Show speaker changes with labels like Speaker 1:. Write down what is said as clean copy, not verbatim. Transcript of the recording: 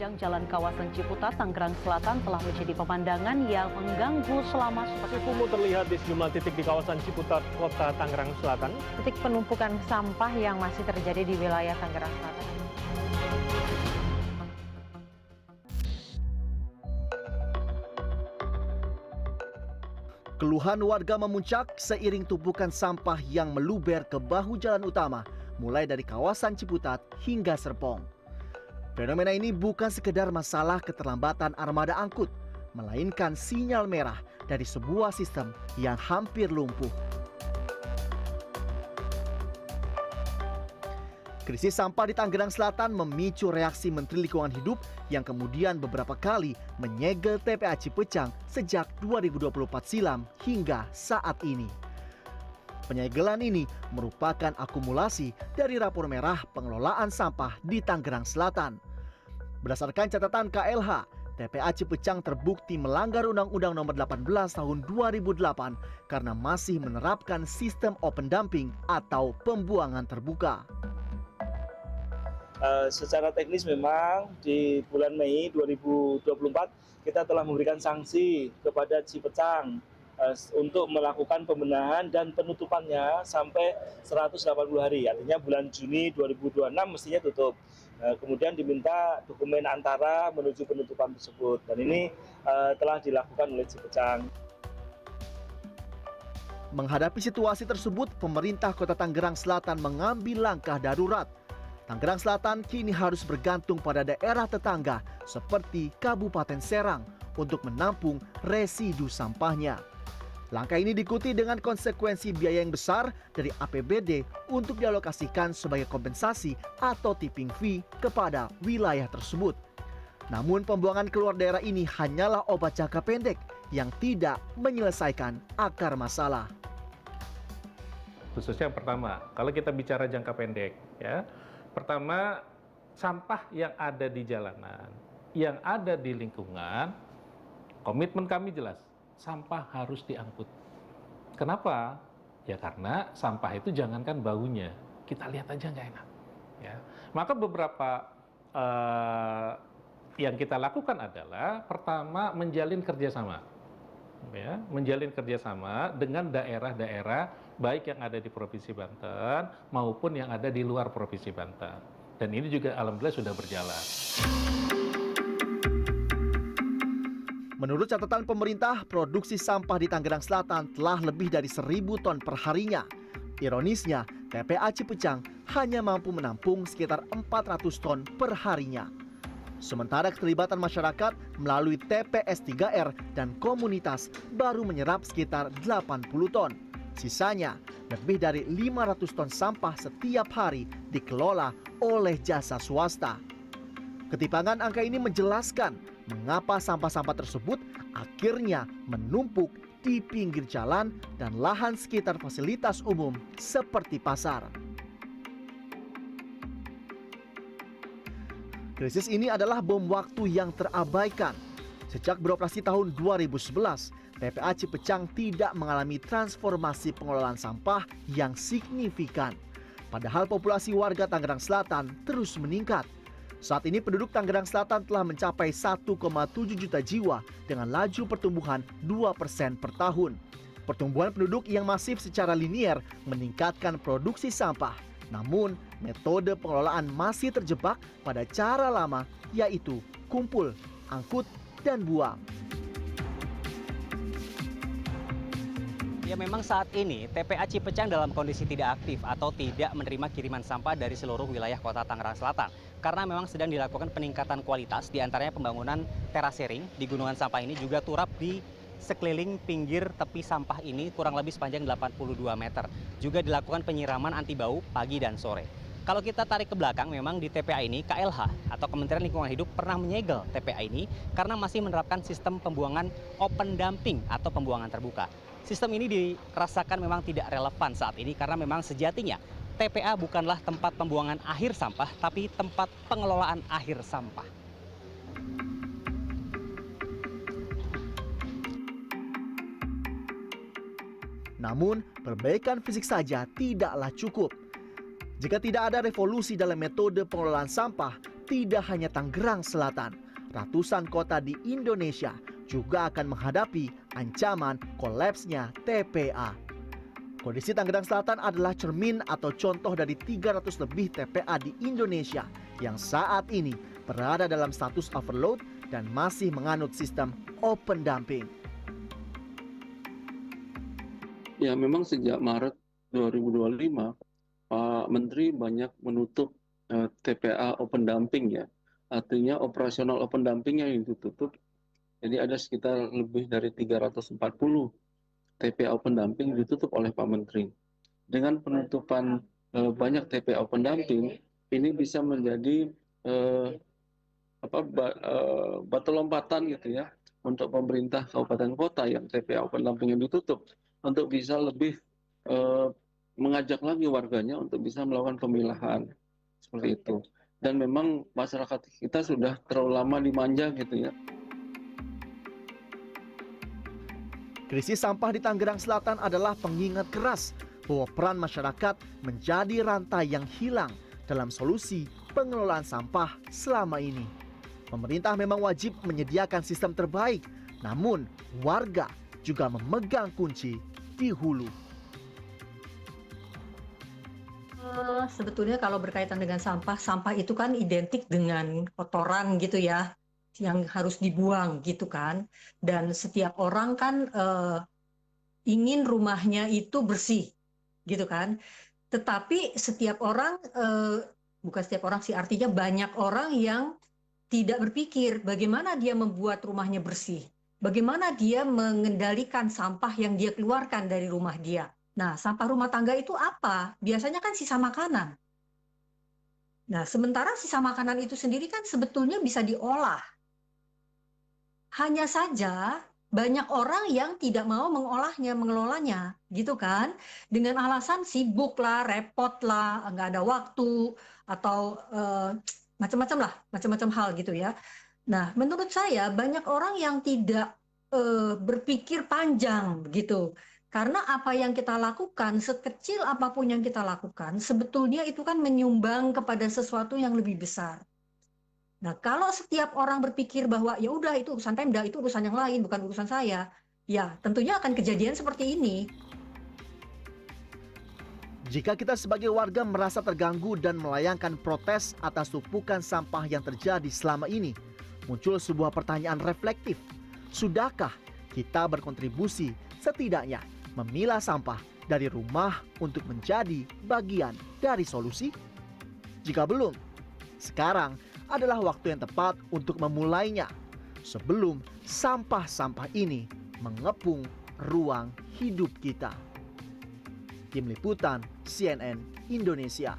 Speaker 1: Jalan kawasan Ciputat, Tangerang Selatan telah menjadi pemandangan yang mengganggu selama
Speaker 2: Masih kumuh terlihat di sejumlah titik di kawasan Ciputat, Kota Tangerang Selatan.
Speaker 3: Titik penumpukan sampah yang masih terjadi di wilayah Tangerang Selatan.
Speaker 4: Keluhan warga memuncak seiring tumpukan sampah yang meluber ke bahu jalan utama, mulai dari kawasan Ciputat hingga Serpong. Fenomena ini bukan sekedar masalah keterlambatan armada angkut, melainkan sinyal merah dari sebuah sistem yang hampir lumpuh. Krisis sampah di Tangerang Selatan memicu reaksi Menteri Lingkungan Hidup yang kemudian beberapa kali menyegel TPA Cipecang sejak 2024 silam hingga saat ini. Penyegelan ini merupakan akumulasi dari rapor merah pengelolaan sampah di Tangerang Selatan. Berdasarkan catatan KLH, TPA Cipecang terbukti melanggar Undang-Undang Nomor 18 Tahun 2008 karena masih menerapkan sistem open dumping atau pembuangan terbuka.
Speaker 5: Secara teknis memang di bulan Mei 2024 kita telah memberikan sanksi kepada Cipecang untuk melakukan pembenahan dan penutupannya sampai 180 hari. Artinya bulan Juni 2026 mestinya tutup. Kemudian diminta dokumen antara menuju penutupan tersebut. Dan ini telah dilakukan oleh Cipecang.
Speaker 4: Menghadapi situasi tersebut, pemerintah Kota Tangerang Selatan mengambil langkah darurat. Tangerang Selatan kini harus bergantung pada daerah tetangga seperti Kabupaten Serang untuk menampung residu sampahnya. Langkah ini diikuti dengan konsekuensi biaya yang besar dari APBD untuk dialokasikan sebagai kompensasi atau tipping fee kepada wilayah tersebut. Namun pembuangan keluar daerah ini hanyalah obat jangka pendek yang tidak menyelesaikan akar masalah.
Speaker 6: Khususnya yang pertama, kalau kita bicara jangka pendek, ya, pertama sampah yang ada di jalanan, yang ada di lingkungan, komitmen kami jelas. Sampah harus diangkut. Kenapa? Ya karena sampah itu jangankan baunya, kita lihat aja nggak enak. Ya. Maka beberapa yang kita lakukan adalah pertama menjalin kerjasama, ya, menjalin kerjasama dengan daerah-daerah baik yang ada di Provinsi Banten maupun yang ada di luar Provinsi Banten. Dan ini juga alhamdulillah sudah berjalan.
Speaker 4: Menurut catatan pemerintah, produksi sampah di Tangerang Selatan telah lebih dari 1.000 ton per harinya. Ironisnya, TPA Cipecang hanya mampu menampung sekitar 400 ton per harinya. Sementara keterlibatan masyarakat melalui TPS 3R dan komunitas baru menyerap sekitar 80 ton. Sisanya, lebih dari 500 ton sampah setiap hari dikelola oleh jasa swasta. Ketimpangan angka ini menjelaskan mengapa sampah-sampah tersebut akhirnya menumpuk di pinggir jalan dan lahan sekitar fasilitas umum seperti pasar. Krisis ini adalah bom waktu yang terabaikan. Sejak beroperasi tahun 2011, TPA Cipecang tidak mengalami transformasi pengelolaan sampah yang signifikan. Padahal populasi warga Tangerang Selatan terus meningkat. Saat ini penduduk Tangerang Selatan telah mencapai 1,7 juta jiwa dengan laju pertumbuhan 2% per tahun. Pertumbuhan penduduk yang masif secara linier meningkatkan produksi sampah. Namun, metode pengelolaan masih terjebak pada cara lama, yaitu kumpul, angkut, dan buang.
Speaker 7: Ya memang saat ini TPA Cipecang dalam kondisi tidak aktif atau tidak menerima kiriman sampah dari seluruh wilayah Kota Tangerang Selatan. Karena memang sedang dilakukan peningkatan kualitas, diantaranya pembangunan terasering di gunungan sampah ini, juga turap di sekeliling pinggir tepi sampah ini kurang lebih sepanjang 82 meter. Juga dilakukan penyiraman anti bau pagi dan sore. Kalau kita tarik ke belakang, memang di TPA ini KLH atau Kementerian Lingkungan Hidup pernah menyegel TPA ini karena masih menerapkan sistem pembuangan open dumping atau pembuangan terbuka. Sistem ini dirasakan memang tidak relevan saat ini karena memang sejatinya TPA bukanlah tempat pembuangan akhir sampah, tapi tempat pengelolaan akhir sampah.
Speaker 4: Namun, perbaikan fisik saja tidaklah cukup. Jika tidak ada revolusi dalam metode pengelolaan sampah, tidak hanya Tangerang Selatan, ratusan kota di Indonesia juga akan menghadapi ancaman kolapsnya TPA. Kondisi Tangerang Selatan adalah cermin atau contoh dari 300 lebih TPA di Indonesia yang saat ini berada dalam status overload dan masih menganut sistem open dumping.
Speaker 8: Ya, memang sejak Maret 2025, Pak Menteri banyak menutup TPA open dumping ya. Artinya operasional open dumpingnya yang ditutup. Jadi ada sekitar lebih dari 340 TPA open dumping ditutup oleh Pak Menteri. Dengan penutupan banyak TPA open dumping, ini bisa menjadi batu lompatan gitu ya untuk pemerintah kabupaten kota yang TPA open dumping yang ditutup untuk bisa lebih mengajak lagi warganya untuk bisa melakukan pemilahan seperti itu. Dan memang masyarakat kita sudah terlalu lama dimanja gitu ya.
Speaker 4: Krisis sampah di Tangerang Selatan adalah pengingat keras bahwa peran masyarakat menjadi rantai yang hilang dalam solusi pengelolaan sampah selama ini. Pemerintah memang wajib menyediakan sistem terbaik, namun warga juga memegang kunci di hulu.
Speaker 9: Sebetulnya kalau berkaitan dengan sampah, sampah itu kan identik dengan kotoran gitu ya, yang harus dibuang gitu kan. Dan setiap orang kan ingin rumahnya itu bersih gitu kan. Tetapi setiap orang, bukan setiap orang sih, artinya banyak orang yang tidak berpikir bagaimana dia membuat rumahnya bersih. Bagaimana dia mengendalikan sampah yang dia keluarkan dari rumah dia. Nah, sampah rumah tangga itu apa? Biasanya kan sisa makanan. Nah, sementara sisa makanan itu sendiri kan sebetulnya bisa diolah. Hanya saja banyak orang yang tidak mau mengolahnya, mengelolanya, gitu kan? Dengan alasan sibuk lah, repot lah, nggak ada waktu, atau macam-macam lah, macam-macam hal gitu ya. Nah, menurut saya banyak orang yang tidak berpikir panjang gitu. Karena apa yang kita lakukan, sekecil apapun yang kita lakukan, sebetulnya itu kan menyumbang kepada sesuatu yang lebih besar. Nah, kalau setiap orang berpikir bahwa ya udah itu urusan Pemda, itu urusan yang lain, bukan urusan saya, ya tentunya akan kejadian seperti ini.
Speaker 4: Jika kita sebagai warga merasa terganggu dan melayangkan protes atas tumpukan sampah yang terjadi selama ini, muncul sebuah pertanyaan reflektif. Sudahkah kita berkontribusi setidaknya memilah sampah dari rumah untuk menjadi bagian dari solusi? Jika belum, sekarang adalah waktu yang tepat untuk memulainya sebelum sampah-sampah ini mengepung ruang hidup kita. Tim Liputan CNN Indonesia.